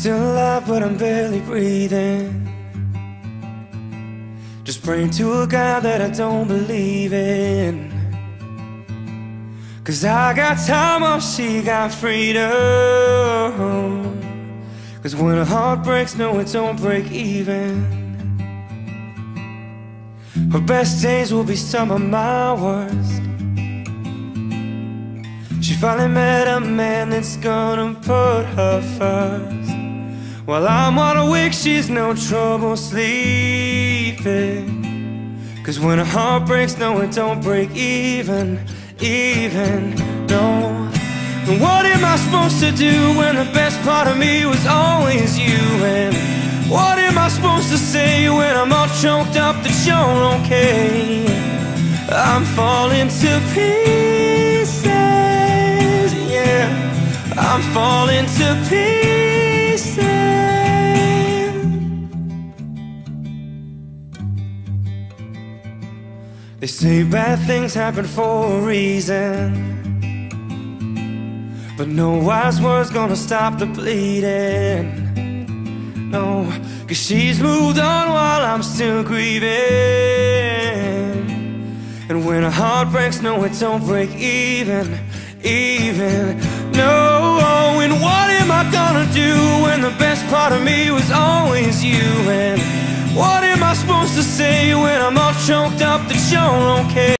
still alive, but I'm barely breathing. Just praying to a God that I don't believe in. 'Cause I got time while she got freedom. 'Cause when a heart breaks, no, it don't break even. Her best days will be some of my worst. She finally met a man that's gonna put her first. While I'm wide awake, she's no trouble sleeping. 'Cause when a heart breaks, no, it don't break even, no. And what am I supposed to do when the best part of me was always you? And what am I supposed to say when I'm all choked up that you're okay? I'm falling to pieces, yeah, I'm falling to pieces. They say bad things happen for a reason, but no wise word's gonna stop the bleeding. No, 'cause she's moved on while I'm still grieving. And when a heart breaks, no, it don't break even, no. And what am I gonna do when the best part of me was always you? And what am I supposed to say when I'm all choked up that you're okay?